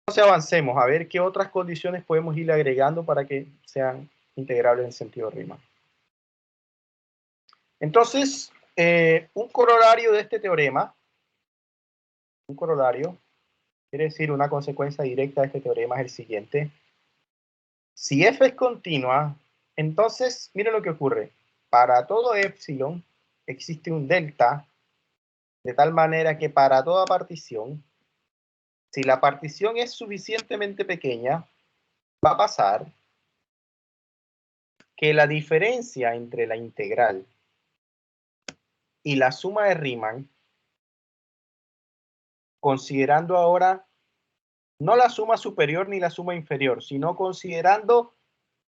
Entonces avancemos a ver qué otras condiciones podemos ir agregando para que sean integrables en sentido Riemann. Entonces, un corolario de este teorema, un corolario, quiere decir una consecuencia directa de este teorema es el siguiente. Si f es continua, entonces, miren lo que ocurre. Para todo epsilon existe un delta, de tal manera que para toda partición, si la partición es suficientemente pequeña, va a pasar que la diferencia entre la integral y la suma de Riemann, considerando ahora no la suma superior ni la suma inferior, sino considerando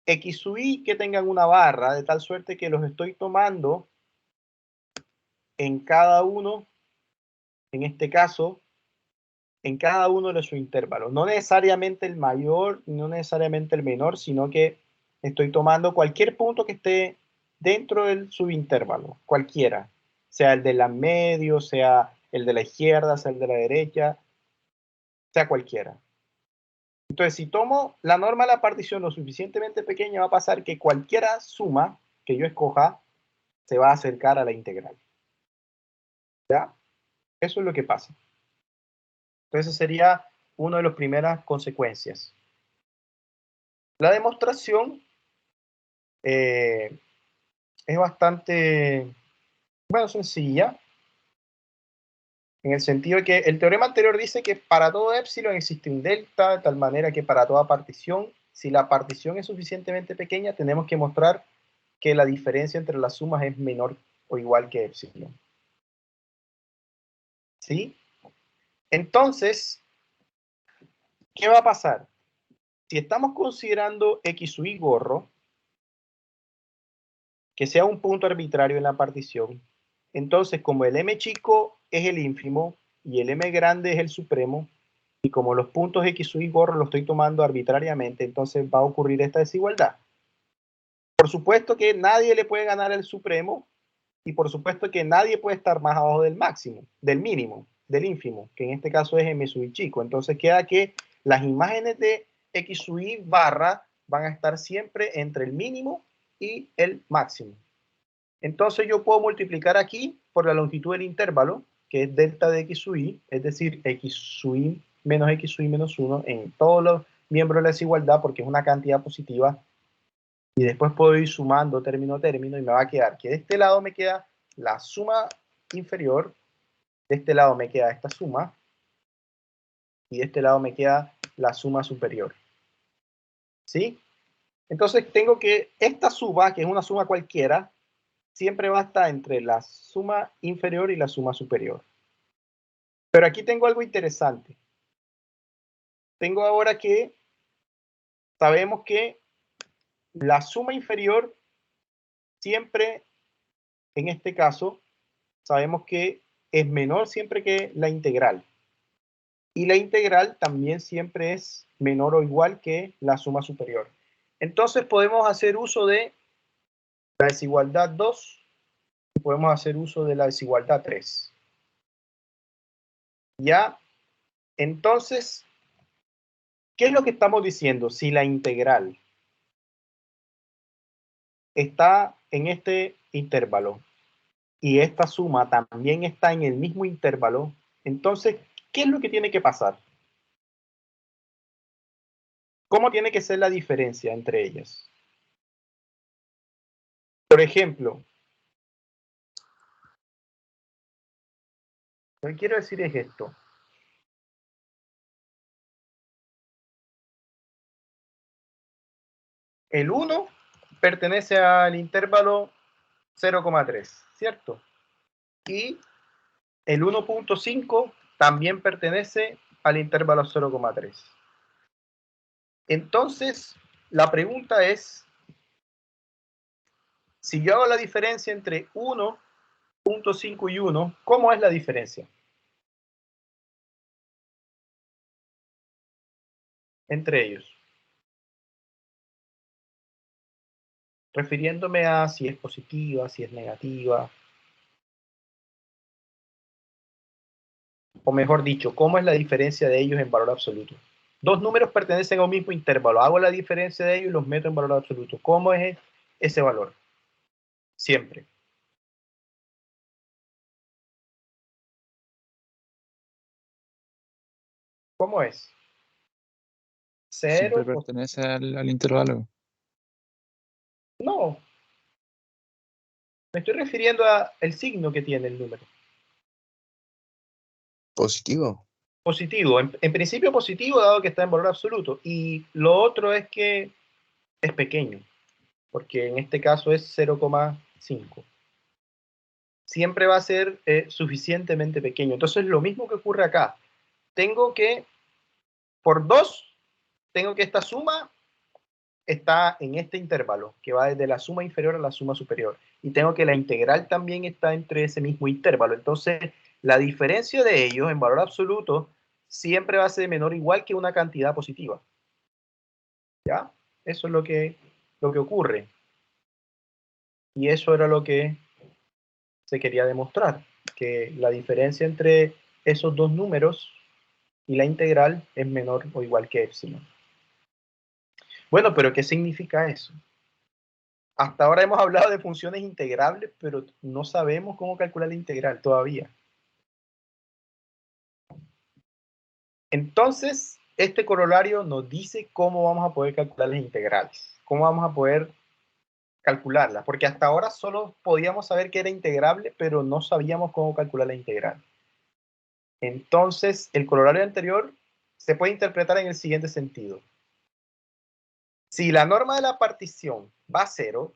x sub i que tengan una barra, de tal suerte que los estoy tomando en cada uno, en este caso, en cada uno de sus intervalos. No necesariamente el mayor, no necesariamente el menor, sino que estoy tomando cualquier punto que esté dentro del subintervalo, cualquiera, sea el de la medio, sea el de la izquierda, sea el de la derecha, sea cualquiera. Entonces, si tomo la norma de la partición lo suficientemente pequeña, va a pasar que cualquier suma que yo escoja se va a acercar a la integral. ¿Ya? Eso es lo que pasa. Entonces, sería una de las primeras consecuencias. La demostración es bastante, bueno, sencilla, en el sentido de que el teorema anterior dice que para todo epsilon existe un delta, de tal manera que para toda partición, si la partición es suficientemente pequeña, tenemos que mostrar que la diferencia entre las sumas es menor o igual que epsilon. ¿Sí? Entonces, ¿qué va a pasar? Si estamos considerando x sub i gorro, que sea un punto arbitrario en la partición, entonces como el m chico es el ínfimo y el m grande es el supremo, y como los puntos x sub i gorro los estoy tomando arbitrariamente, entonces va a ocurrir esta desigualdad. Por supuesto que nadie le puede ganar el supremo, y por supuesto que nadie puede estar más abajo del máximo, del mínimo, del ínfimo, que en este caso es m sub i chico. Entonces queda que las imágenes de x sub i barra van a estar siempre entre el mínimo y el máximo. Entonces yo puedo multiplicar aquí por la longitud del intervalo, que es delta de x sub i, es decir, x sub i menos 1 en todos los miembros de la desigualdad, porque es una cantidad positiva, y después puedo ir sumando término a término, y me va a quedar que de este lado me queda la suma inferior, de este lado me queda esta suma, y de este lado me queda la suma superior. ¿Sí? Entonces tengo que esta suma, que es una suma cualquiera, siempre va a estar entre la suma inferior y la suma superior. Pero aquí tengo algo interesante. Tengo ahora que sabemos que la suma inferior siempre, en este caso, sabemos que es menor siempre que la integral. Y la integral también siempre es menor o igual que la suma superior. Entonces podemos hacer uso de la desigualdad 2 y podemos hacer uso de la desigualdad 3. ¿Ya? Entonces, ¿qué es lo que estamos diciendo? Si la integral está en este intervalo y esta suma también está en el mismo intervalo, entonces, ¿qué es lo que tiene que pasar? ¿Cómo tiene que ser la diferencia entre ellas? Por ejemplo, lo que quiero decir es esto. El 1 pertenece al intervalo 0,3, ¿cierto? Y el 1.5 también pertenece al intervalo 0,3. Entonces, la pregunta es, si yo hago la diferencia entre 1.5 y 1, ¿cómo es la diferencia entre ellos? Refiriéndome a si es positiva, si es negativa, o mejor dicho, ¿cómo es la diferencia de ellos en valor absoluto? Dos números pertenecen a un mismo intervalo. Hago la diferencia de ellos y los meto en valor absoluto. ¿Cómo es ese valor? Siempre. ¿Cómo es? Siempre 0. pertenece al intervalo. No. Me estoy refiriendo al signo que tiene el número. Positivo. Positivo. En principio positivo, dado que está en valor absoluto. Y lo otro es que es pequeño, porque en este caso es 0,5. Siempre va a ser suficientemente pequeño. Entonces, lo mismo que ocurre acá. Tengo que, por 2, tengo que esta suma está en este intervalo, que va desde la suma inferior a la suma superior. Y tengo que la integral también está entre ese mismo intervalo. Entonces, la diferencia de ellos en valor absoluto siempre va a ser menor o igual que una cantidad positiva. ¿Ya? Eso es lo que ocurre. Y eso era lo que se quería demostrar, que la diferencia entre esos dos números y la integral es menor o igual que epsilon. Bueno, pero ¿qué significa eso? Hasta ahora hemos hablado de funciones integrables, pero no sabemos cómo calcular la integral todavía. Entonces, este corolario nos dice cómo vamos a poder calcular las integrales, cómo vamos a poder calcularlas, porque hasta ahora solo podíamos saber que era integrable, pero no sabíamos cómo calcular la integral. Entonces, el corolario anterior se puede interpretar en el siguiente sentido. Si la norma de la partición va a 0,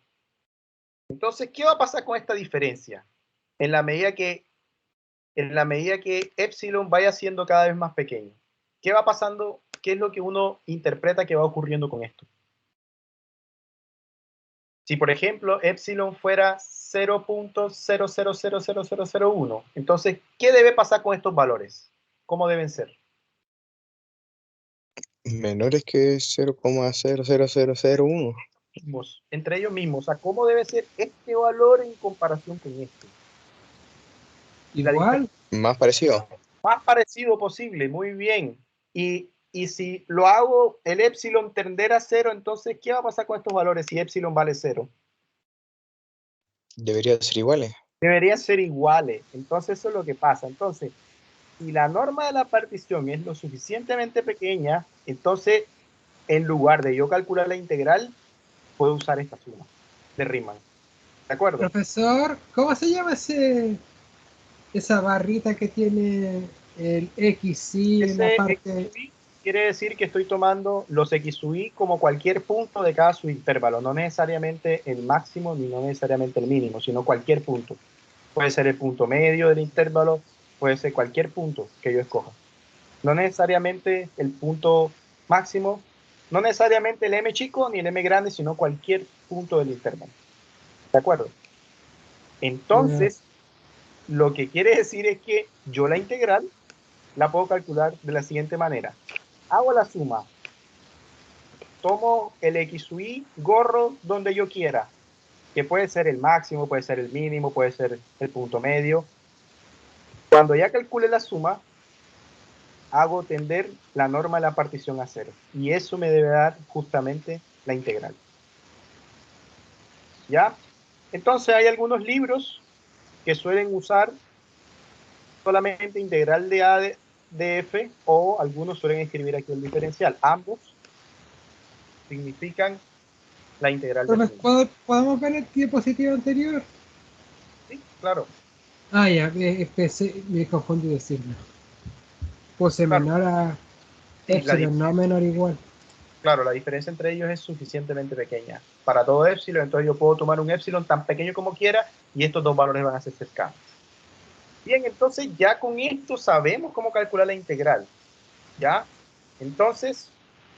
entonces, ¿qué va a pasar con esta diferencia? En la medida que epsilon vaya siendo cada vez más pequeño. ¿Qué va pasando? ¿Qué es lo que uno interpreta que va ocurriendo con esto? Si, por ejemplo, epsilon fuera 0.000001, entonces, ¿qué debe pasar con estos valores? ¿Cómo deben ser? Menores que 0,00001. Entre ellos mismos. O sea, ¿cómo debe ser este valor en comparación con este? Igual. Más parecido. Más parecido posible, muy bien. Y si lo hago, el epsilon tender a 0, entonces, ¿qué va a pasar con estos valores si epsilon vale 0? Deberían ser iguales. Deberían ser iguales. Entonces, eso es lo que pasa. Entonces, si la norma de la partición es lo suficientemente pequeña, entonces, en lugar de yo calcular la integral, puedo usar esta suma de Riemann. ¿De acuerdo? Profesor, ¿cómo se llama esa barrita que tiene el X y en la parte? XY quiere decir que estoy tomando los XY como cualquier punto de cada subintervalo, no necesariamente el máximo ni no necesariamente el mínimo, sino cualquier punto. Puede ser el punto medio del intervalo, puede ser cualquier punto que yo escoja. No necesariamente el punto máximo, no necesariamente el M chico ni el M grande, sino cualquier punto del intervalo. ¿De acuerdo? Entonces, lo que quiere decir es que yo la integral la puedo calcular de la siguiente manera. Hago la suma. Tomo el XY, gorro donde yo quiera, que puede ser el máximo, puede ser el mínimo, puede ser el punto medio. Cuando ya calcule la suma, hago tender la norma de la partición a 0. Y eso me debe dar justamente la integral. ¿Ya? Entonces hay algunos libros que suelen usar solamente integral de A de F, o algunos suelen escribir aquí el diferencial. Ambos significan la integral de Riemann. ¿Podemos ver el diapositivo anterior? Sí, claro. Ah, ya, me confundí de signo. Puse Claro. menor a Sí, epsilon, no menor igual. Claro, la diferencia entre ellos es suficientemente pequeña. Para todo epsilon, entonces yo puedo tomar un epsilon tan pequeño como quiera y estos dos valores van a ser cercanos. Bien, entonces ya con esto sabemos cómo calcular la integral. ¿Ya? Entonces,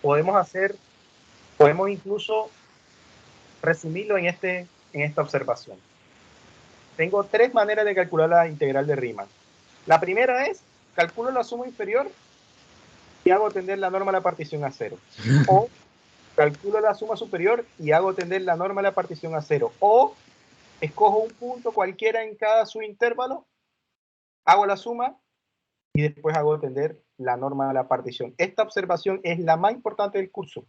podemos incluso resumirlo en esta observación. Tengo tres maneras de calcular la integral de Riemann. La primera es, calculo la suma inferior y hago tender la norma de la partición a 0. O calculo la suma superior y hago tender la norma de la partición a 0. O escojo un punto cualquiera en cada subintervalo, hago la suma y después hago tender la norma de la partición. Esta observación es la más importante del curso,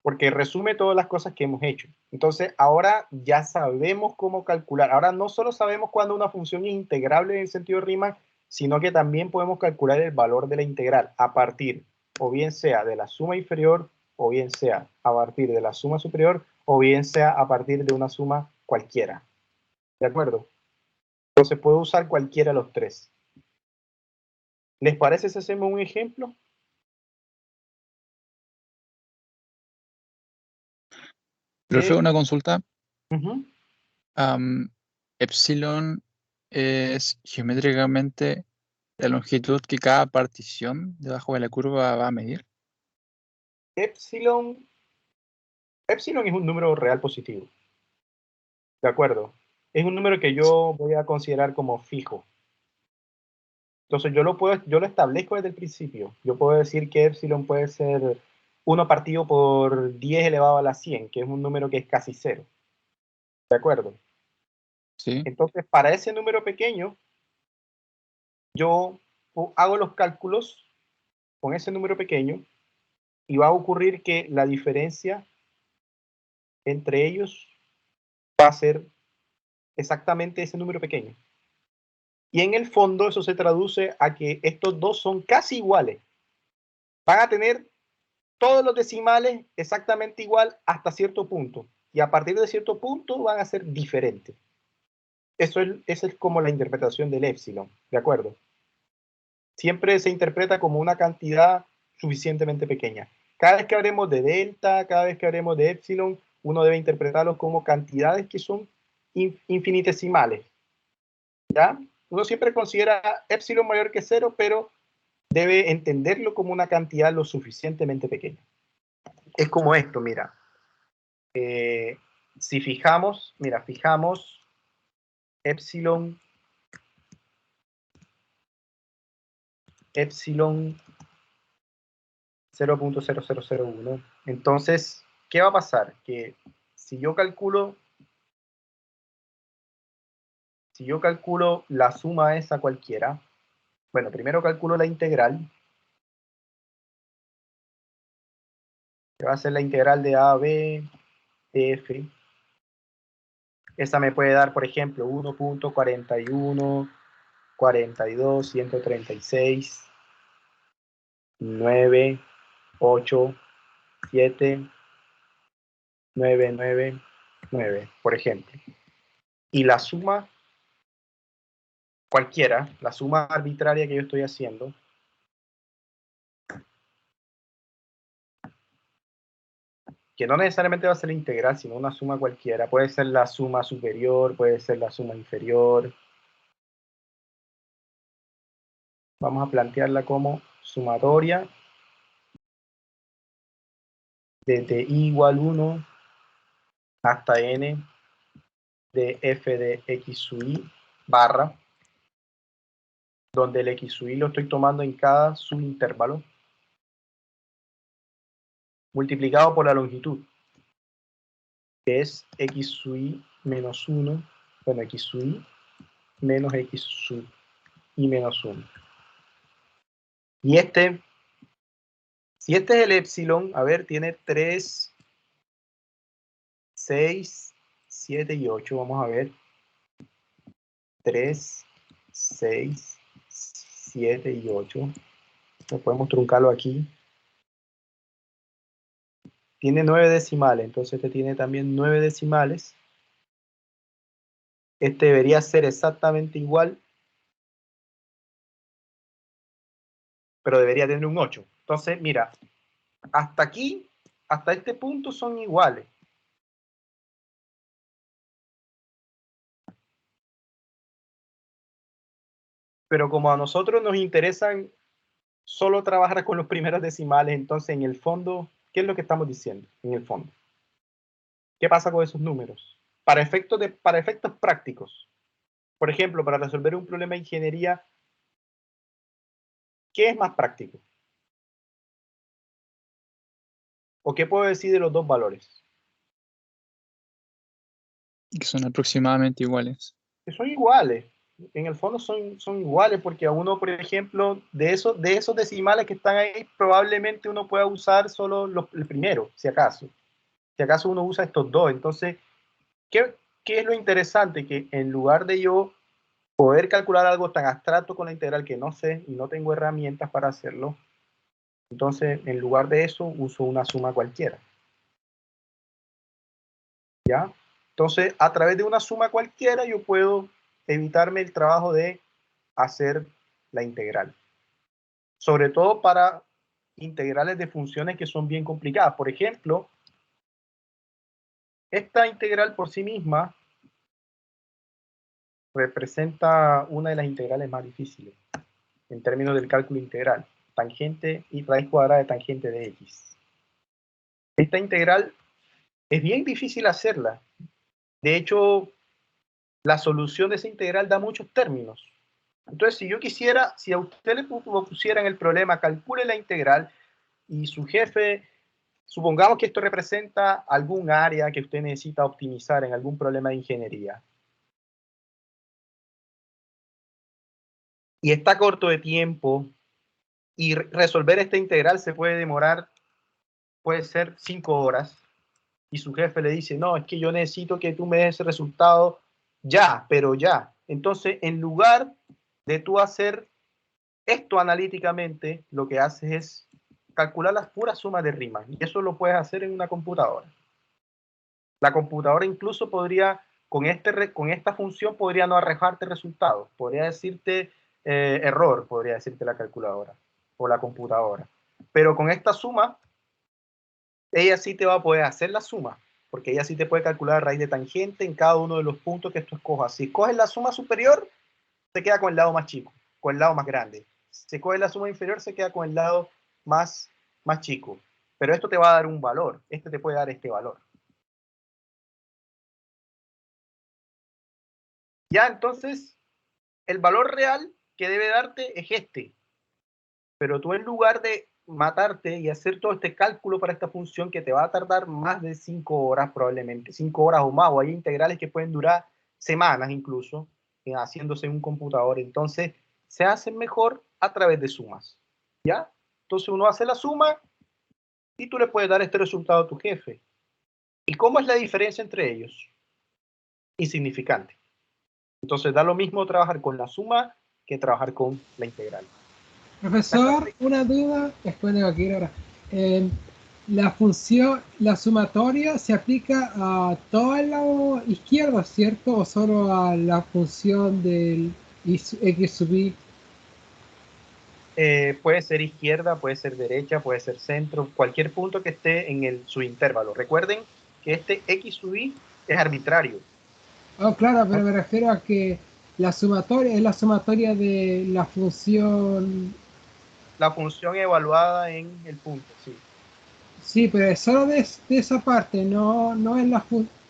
porque resume todas las cosas que hemos hecho. Entonces, ahora ya sabemos cómo calcular. Ahora no solo sabemos cuándo una función es integrable en el sentido de Riemann, sino que también podemos calcular el valor de la integral a partir, o bien sea de la suma inferior, o bien sea a partir de la suma superior, o bien sea a partir de una suma cualquiera. ¿De acuerdo? Entonces puedo usar cualquiera de los tres. ¿Les parece si hacemos un ejemplo? Profe, una consulta. Uh-huh. Epsilon es geométricamente la longitud que cada partición debajo de la curva va a medir. Epsilon es un número real positivo. ¿De acuerdo? Es un número que yo voy a considerar como fijo. Entonces yo lo establezco desde el principio. Yo puedo decir que epsilon puede ser 1 partido por 10 elevado a la 100, que es un número que es casi cero. ¿De acuerdo? Sí. Entonces, para ese número pequeño, yo hago los cálculos con ese número pequeño y va a ocurrir que la diferencia entre ellos va a ser exactamente ese número pequeño. Y en el fondo eso se traduce a que estos dos son casi iguales. Van a tener todos los decimales exactamente igual hasta cierto punto. Y a partir de cierto punto van a ser diferentes. Esa es como la interpretación del épsilon, ¿de acuerdo? Siempre se interpreta como una cantidad suficientemente pequeña. Cada vez que hablemos de delta, cada vez que hablemos de épsilon, uno debe interpretarlo como cantidades que son infinitesimales. ¿Ya? Uno siempre considera épsilon mayor que cero, pero debe entenderlo como una cantidad lo suficientemente pequeña. Es como esto, mira. Si fijamos, mira, fijamos épsilon 0.0001. Entonces, ¿qué va a pasar? Que si yo calculo la suma esa cualquiera, bueno, primero calculo la integral, que va a ser la integral de a, b, de f. Esa me puede dar, por ejemplo, 1.41, 42, 136, 9, 8, 7, 9, 9, 9, por ejemplo. Y la suma cualquiera, la suma arbitraria que yo estoy haciendo, que no necesariamente va a ser la integral, sino una suma cualquiera. Puede ser la suma superior, puede ser la suma inferior. Vamos a plantearla como sumatoria desde i igual 1 hasta n de f de x sub i barra, donde el x sub i lo estoy tomando en cada subintervalo, multiplicado por la longitud, que es x sub i menos 1, bueno, x sub i menos x sub i menos 1. Y si este es el epsilon, a ver, tiene 3, 6, 7 y 8, vamos a ver. 3, 6, 7 y 8. Podemos truncarlo aquí. Tiene 9 decimales, entonces este tiene también 9 decimales. Este debería ser exactamente igual, pero debería tener un 8. Entonces, mira, hasta aquí, hasta este punto son iguales. Pero como a nosotros nos interesan solo trabajar con los primeros decimales, entonces en el fondo, ¿qué es lo que estamos diciendo? En el fondo, ¿qué pasa con esos números? Para efectos prácticos, por ejemplo, para resolver un problema de ingeniería, ¿qué es más práctico? ¿O qué puedo decir de los dos valores? Que son aproximadamente iguales. Que son iguales. en el fondo son iguales, porque a uno, por ejemplo, de esos decimales que están ahí, probablemente uno pueda usar solo el primero, si acaso. Si acaso uno usa estos dos. Entonces, ¿qué es lo interesante? Que en lugar de yo poder calcular algo tan abstracto con la integral que no sé y no tengo herramientas para hacerlo, entonces, en lugar de eso, uso una suma cualquiera. ¿Ya? Entonces, a través de una suma cualquiera, yo puedo evitarme el trabajo de hacer la integral. Sobre todo para integrales de funciones que son bien complicadas. Por ejemplo, esta integral por sí misma representa una de las integrales más difíciles en términos del cálculo integral. Tangente y raíz cuadrada de tangente de x. Esta integral es bien difícil hacerla. De hecho, la solución de esa integral da muchos términos. Entonces, si yo quisiera, si a usted le pusieran el problema, calcule la integral y su jefe, supongamos que esto representa algún área que usted necesita optimizar en algún problema de ingeniería. Y está corto de tiempo y resolver esta integral se puede demorar, puede ser 5 horas. Y su jefe le dice, no, es que yo necesito que tú me des ese resultado ya, pero ya. Entonces, en lugar de tú hacer esto analíticamente, lo que haces es calcular las puras sumas de rimas. Y eso lo puedes hacer en una computadora. La computadora incluso podría, con esta función, podría no arrojarte resultados. Podría decirte error, podría decirte la calculadora o la computadora. Pero con esta suma, ella sí te va a poder hacer la suma, porque ella sí te puede calcular la raíz de tangente en cada uno de los puntos que tú escojas. Si escoges la suma superior, se queda con el lado más chico, con el lado más grande. Si escoges la suma inferior, se queda con el lado más chico. Pero esto te va a dar un valor. Este te puede dar este valor. Ya, entonces, el valor real que debe darte es este. Pero tú, en lugar de matarte y hacer todo este cálculo para esta función que te va a tardar más de 5 horas probablemente, 5 horas o más, o hay integrales que pueden durar semanas incluso, haciéndose en un computador. Entonces, se hacen mejor a través de sumas. ¿Ya? Entonces uno hace la suma y tú le puedes dar este resultado a tu jefe. ¿Y cómo es la diferencia entre ellos? Insignificante. Entonces da lo mismo trabajar con la suma que trabajar con la integral. Profesor, una duda, después tengo que ir ahora. La función, la sumatoria se aplica a todo el lado izquierdo, ¿cierto? ¿O solo a la función del x sub i? Puede ser izquierda, puede ser derecha, puede ser centro, cualquier punto que esté en su intervalo. Recuerden que este x sub i es arbitrario. Oh, claro, pero me refiero a que la sumatoria es la sumatoria de la función. La función evaluada en el punto, sí. Sí, pero es solo de esa parte, no es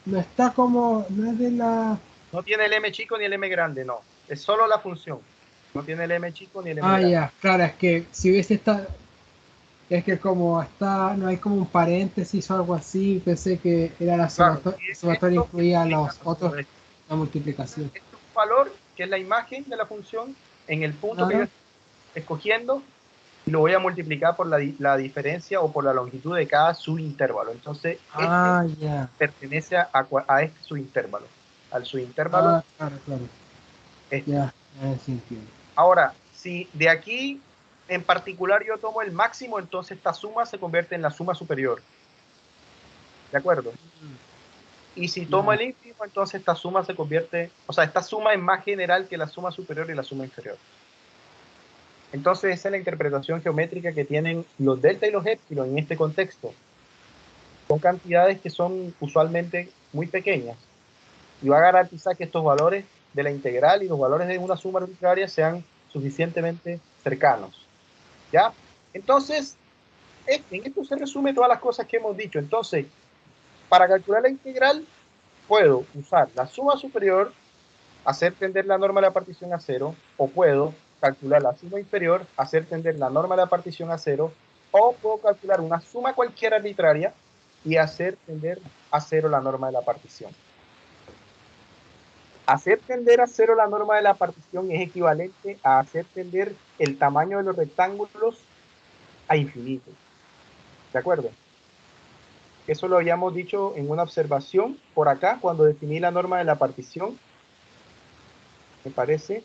no está como, no es de la. No tiene el m chico ni el m grande, no. Es solo la función. No tiene el m chico ni el m Ah, grande. ya, claro, es que si hubiese estado, es que como está, no hay como un paréntesis o algo así, pensé que era la Claro, sumatoria esto incluía implica los todo otros, esto. la multiplicación. Esto es un valor que es la imagen de la función en el punto que yo Claro. estoy escogiendo, y lo voy a multiplicar por la diferencia o por la longitud de cada subintervalo. Entonces, Ah, ya. pertenece a este subintervalo. Al subintervalo. Ah, claro, claro. Este. Ya, sí entiendo. Ahora, si de aquí en particular yo tomo el máximo, entonces esta suma se convierte en la suma superior. ¿De acuerdo? Y si tomo el ínfimo, entonces esta suma se convierte, o sea, esta suma es más general que la suma superior y la suma inferior. Entonces esa es la interpretación geométrica que tienen los delta y los épsilon en este contexto. Son cantidades que son usualmente muy pequeñas y va a garantizar que estos valores de la integral y los valores de una suma arbitraria sean suficientemente cercanos. ¿Ya? Entonces, en esto se resume todas las cosas que hemos dicho. Entonces, para calcular la integral, puedo usar la suma superior, hacer tender la norma de la partición a cero, o puedo calcular la suma inferior, hacer tender la norma de la partición a cero, o puedo calcular una suma cualquiera arbitraria y hacer tender a cero la norma de la partición. Hacer tender a 0 la norma de la partición es equivalente a hacer tender el tamaño de los rectángulos a infinito. ¿De acuerdo? Eso lo habíamos dicho en una observación por acá, cuando definí la norma de la partición. Me parece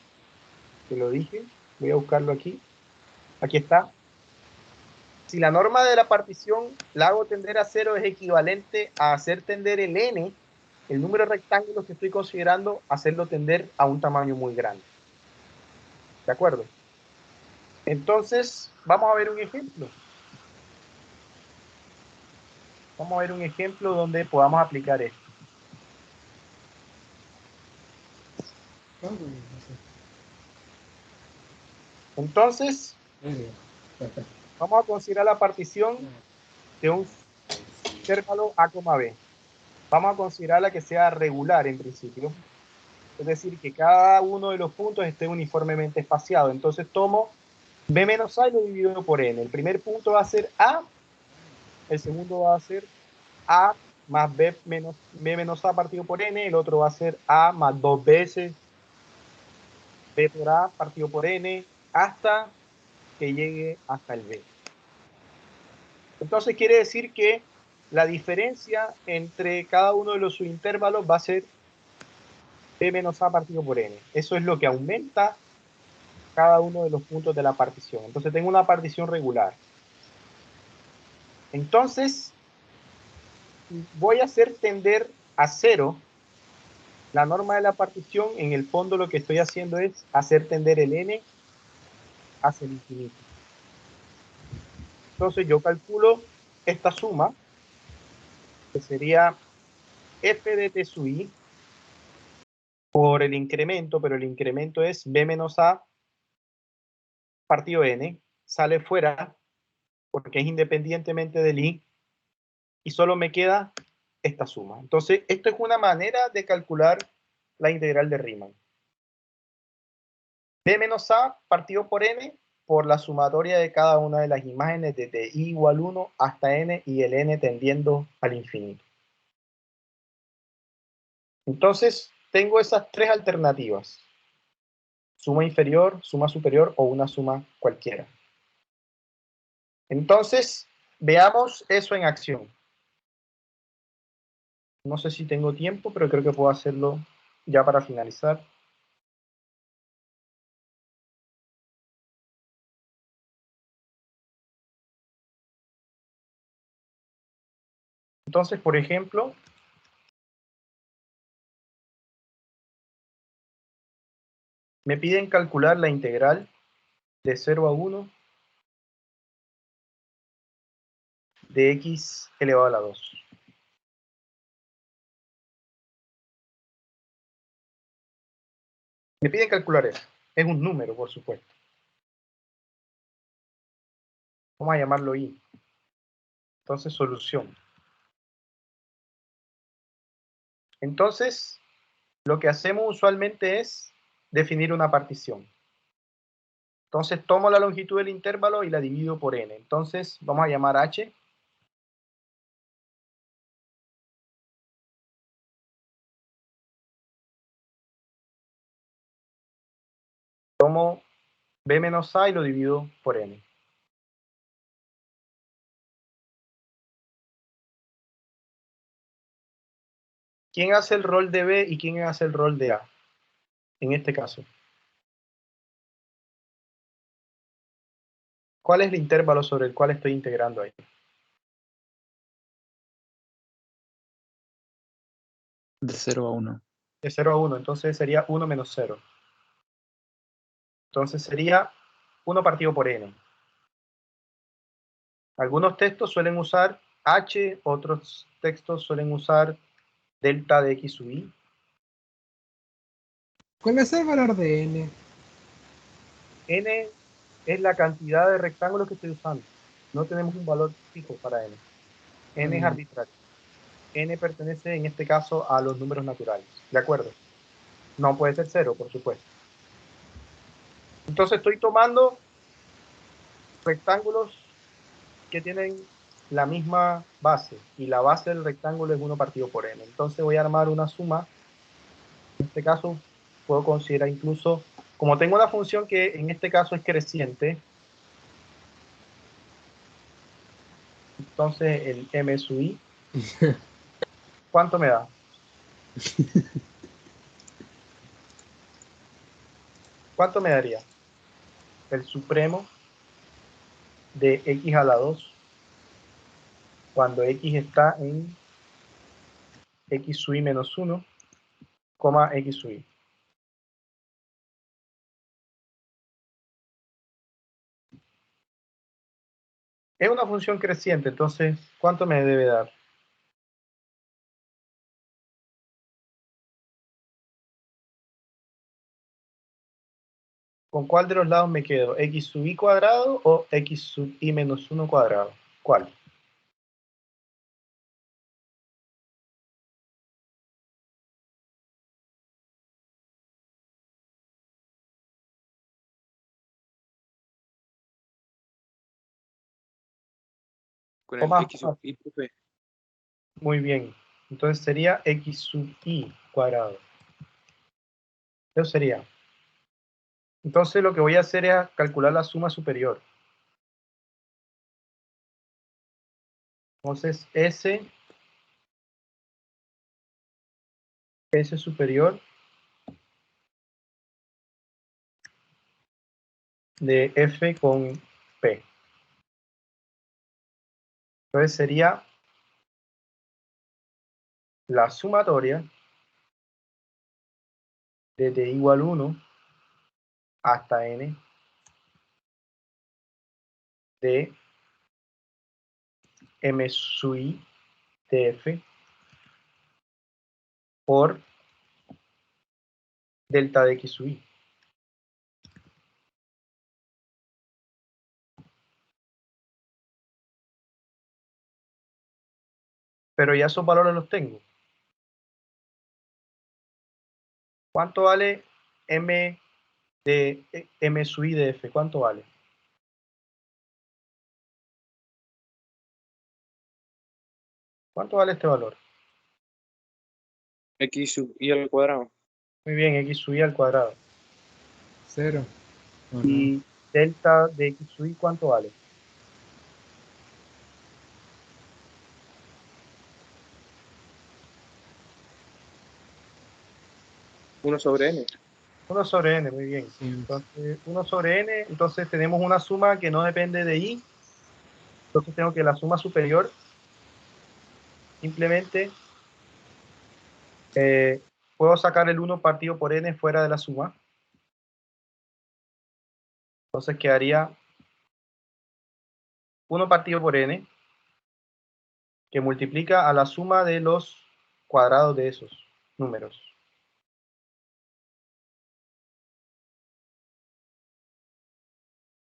que lo dije. Voy a buscarlo aquí. Aquí está. Si la norma de la partición la hago tender a 0 es equivalente a hacer tender el n, el número de rectángulos que estoy considerando, hacerlo tender a un tamaño muy grande. ¿De acuerdo? Entonces, vamos a ver un ejemplo. Vamos a ver un ejemplo donde podamos aplicar esto. Entonces, vamos a considerar la partición de un intervalo A, B. Vamos a considerarla que sea regular en principio. Es decir, que cada uno de los puntos esté uniformemente espaciado. Entonces tomo B menos A y lo divido por N. El primer punto va a ser A. El segundo va a ser A más B menos A partido por N. El otro va a ser A más 2 veces B por A partido por N hasta que llegue hasta el B. Entonces quiere decir que la diferencia entre cada uno de los subintervalos va a ser B menos A partido por N. Eso es lo que aumenta cada uno de los puntos de la partición. Entonces tengo una partición regular. Entonces voy a hacer tender a 0 la norma de la partición. En el fondo lo que estoy haciendo es hacer tender el n hacia el infinito. Entonces yo calculo esta suma, que sería f de t sub i por el incremento, pero el incremento es b menos a partido n, sale fuera porque es independientemente del i, y solo me queda esta suma. Entonces, esto es una manera de calcular la integral de Riemann. B menos A partido por N por la sumatoria de cada una de las imágenes desde I igual 1 hasta N y el N tendiendo al infinito. Entonces, tengo esas tres alternativas. Suma inferior, suma superior o una suma cualquiera. Entonces, veamos eso en acción. No sé si tengo tiempo, pero creo que puedo hacerlo ya para finalizar. Entonces, por ejemplo, me piden calcular la integral de 0 a 1 de x elevado a la 2. Me piden calcular eso. Es un número, por supuesto. Vamos a llamarlo y. Entonces, solución. Entonces, lo que hacemos usualmente es definir una partición. Entonces, tomo la longitud del intervalo y la divido por n. Entonces, vamos a llamar h. Tomo b menos a y lo divido por n. ¿Quién hace el rol de b y quién hace el rol de a? En este caso. ¿Cuál es el intervalo sobre el cual estoy integrando ahí? De 0 a 1. De 0 a 1, entonces sería 1 menos 0. Entonces sería 1 partido por n. Algunos textos suelen usar h, otros textos suelen usar delta de x sub i. ¿Cuál es el valor de n? N es la cantidad de rectángulos que estoy usando. No tenemos un valor fijo para n. N es arbitrario. N pertenece en este caso a los números naturales. ¿De acuerdo? No puede ser 0, por supuesto. Entonces estoy tomando rectángulos que tienen la misma base. Y la base del rectángulo es 1 partido por n. Entonces voy a armar una suma En este caso, puedo considerar incluso, como tengo una función que en este caso es creciente, entonces el m sub i, ¿cuánto me da? ¿Cuánto me daría? El supremo de x a la 2 cuando x está en x sub i menos 1, x sub i. Es una función creciente, entonces, ¿cuánto me debe dar? ¿Con cuál de los lados me quedo? ¿X sub i cuadrado o x sub i menos 1 cuadrado? ¿Cuál? Con el Tomás, X sub i, profe. muy bien. Entonces sería x sub i cuadrado. Eso sería. Entonces lo que voy a hacer es calcular la suma superior. Entonces S superior de F con P. Entonces sería la sumatoria desde igual 1 hasta n de m sub i de F por delta de x sub i. Pero ya esos valores los tengo. ¿Cuánto vale m sub i de F? ¿Cuánto vale? ¿Cuánto vale este valor? X sub i al cuadrado. Muy bien, x sub i al cuadrado. 0. ¿O no? Y delta de x sub i, ¿cuánto vale? Uno sobre n. 1 sobre n, muy bien. Sí. Entonces, 1 sobre n, entonces tenemos una suma que no depende de i. Entonces tengo que la suma superior simplemente puedo sacar el 1 partido por n fuera de la suma. Entonces quedaría 1 partido por n que multiplica a la suma de los cuadrados de esos números.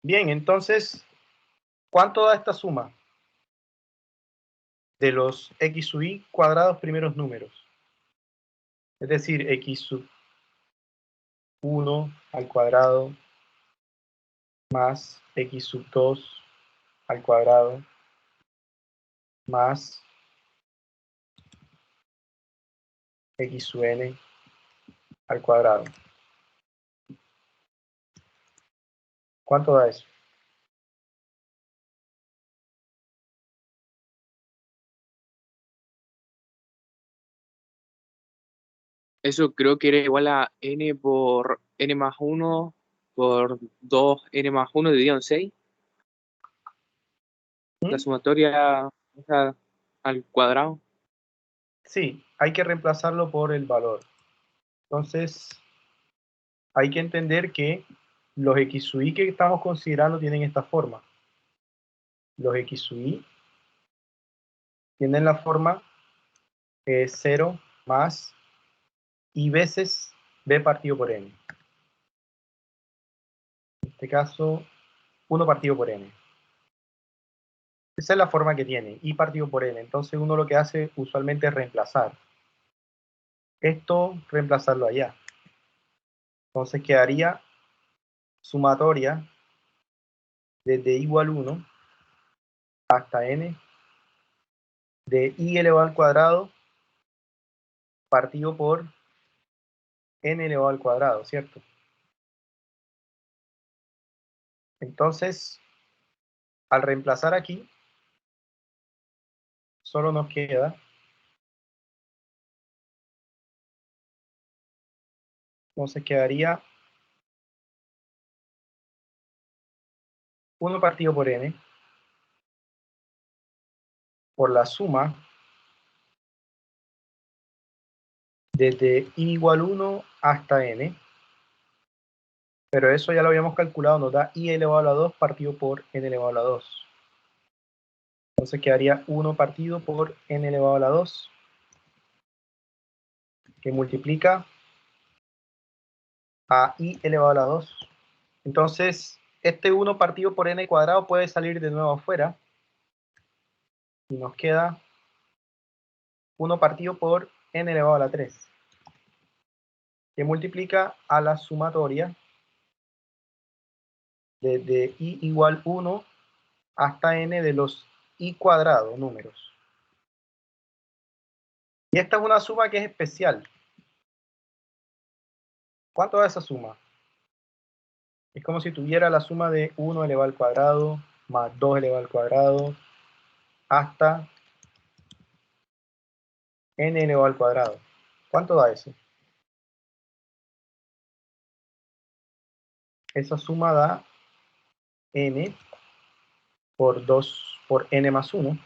Bien, entonces, ¿cuánto da esta suma? De los x sub i cuadrados primeros números. Es decir, x sub 1 al cuadrado más x sub 2 al cuadrado más x sub n al cuadrado. ¿Cuánto da eso? Eso creo que era igual a n por n más 1 por 2 n más 1 dividido en 6. La sumatoria esa al cuadrado. Sí, hay que reemplazarlo por el valor. Entonces, hay que entender que los x sub i que estamos considerando tienen esta forma. Los x sub i tienen la forma 0 más i veces b partido por n. En este caso, 1 partido por n. Esa es la forma que tiene, i partido por n. Entonces uno lo que hace usualmente es reemplazar. Esto, reemplazarlo allá. Entonces quedaría sumatoria desde igual 1 hasta n de i elevado al cuadrado partido por n elevado al cuadrado, ¿cierto? Entonces, al reemplazar aquí, solo nos queda entonces quedaría 1 partido por n por la suma desde i igual 1 hasta n, pero eso ya lo habíamos calculado, nos da i elevado a la 2 partido por n elevado a la 2. Entonces quedaría 1 partido por n elevado a la 2, que multiplica a i elevado a la 2. Entonces, este 1 partido por n cuadrado puede salir de nuevo afuera, y nos queda 1 partido por n elevado a la 3, que multiplica a la sumatoria desde i igual 1 hasta n de los i cuadrado números. Y esta es una suma que es especial. ¿Cuánto da esa suma? Es como si tuviera la suma de 1 elevado al cuadrado más 2 elevado al cuadrado hasta n elevado al cuadrado. ¿Cuánto da eso? Esa suma da n por 2 por n más 1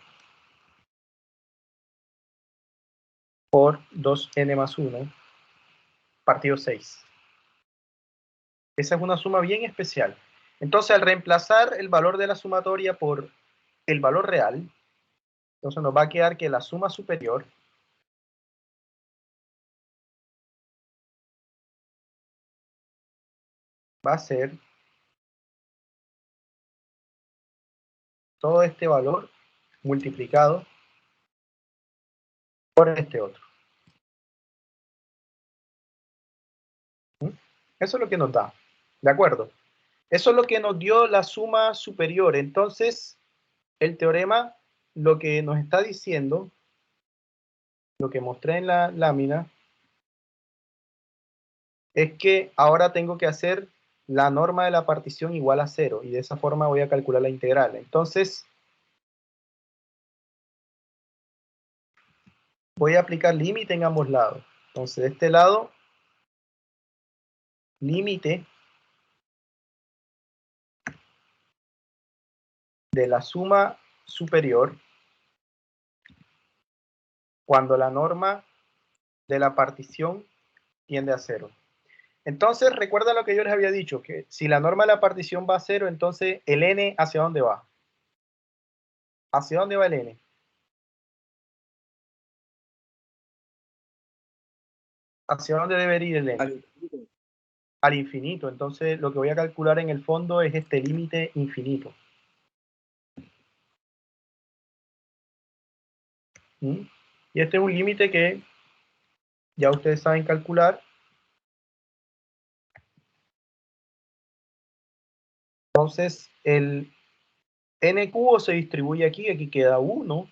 por 2n más 1 partido 6. Esa es una suma bien especial. Entonces, al reemplazar el valor de la sumatoria por el valor real, entonces nos va a quedar que la suma superior va a ser todo este valor multiplicado por este otro. Eso es lo que nos da. ¿De acuerdo? Eso es lo que nos dio la suma superior. Entonces, el teorema lo que nos está diciendo, lo que mostré en la lámina, es que ahora tengo que hacer la norma de la partición igual a 0, y de esa forma voy a calcular la integral. Entonces, voy a aplicar límite en ambos lados. Entonces, de este lado, límite de la suma superior cuando la norma de la partición tiende a 0. Entonces, recuerda lo que yo les había dicho, que si la norma de la partición va a 0, entonces el n, ¿hacia dónde va? ¿Hacia dónde va el n? ¿Hacia dónde debe ir el n? Al infinito. Entonces, lo que voy a calcular en el fondo es este límite infinito. ¿Mm? Y este es un límite que ya ustedes saben calcular. Entonces, el n cubo se distribuye aquí, aquí queda 1.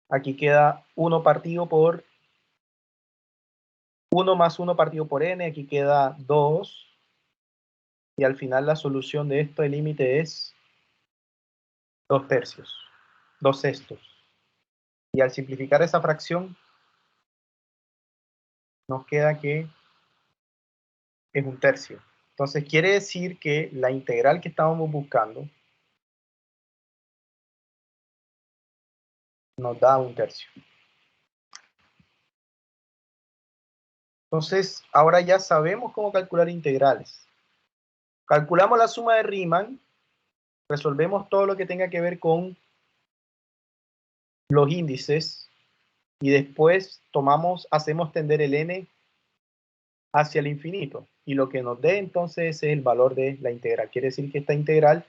Aquí queda 1 partido por 1 más 1 partido por n, aquí queda 2. Y al final la solución de esto, el límite es 2 tercios, 2 sextos. Y al simplificar esa fracción, nos queda que es 1 tercio. Entonces quiere decir que la integral que estábamos buscando nos da 1 tercio. Entonces, ahora ya sabemos cómo calcular integrales. Calculamos la suma de Riemann, resolvemos todo lo que tenga que ver con los índices y después hacemos tender el n hacia el infinito. Y lo que nos dé entonces es el valor de la integral. Quiere decir que esta integral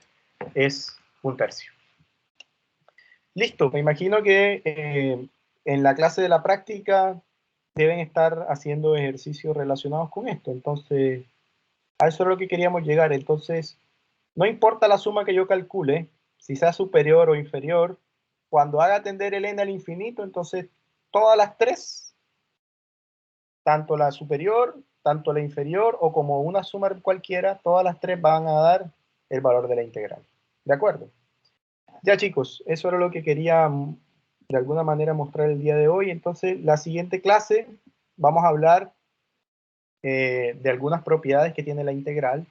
es 1 tercio. Listo, me imagino que en la clase de la práctica deben estar haciendo ejercicios relacionados con esto. Entonces, a eso es lo que queríamos llegar. Entonces, no importa la suma que yo calcule, si sea superior o inferior, cuando haga tender el n al infinito, entonces todas las tres, tanto la superior, tanto la inferior o como una suma cualquiera, todas las tres van a dar el valor de la integral. ¿De acuerdo? Ya chicos, eso era lo que quería de alguna manera mostrar el día de hoy. Entonces, la siguiente clase vamos a hablar de algunas propiedades que tiene la integral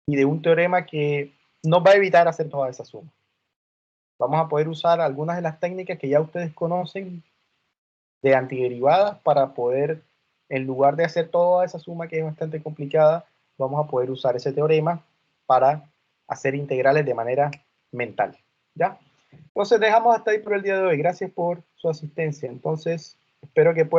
y de un teorema que nos va a evitar hacer toda esa suma. Vamos a poder usar algunas de las técnicas que ya ustedes conocen de antiderivadas para poder, en lugar de hacer toda esa suma que es bastante complicada, vamos a poder usar ese teorema para hacer integrales de manera mental. ¿Ya? Entonces dejamos hasta ahí por el día de hoy. Gracias por su asistencia. Entonces, espero que puedan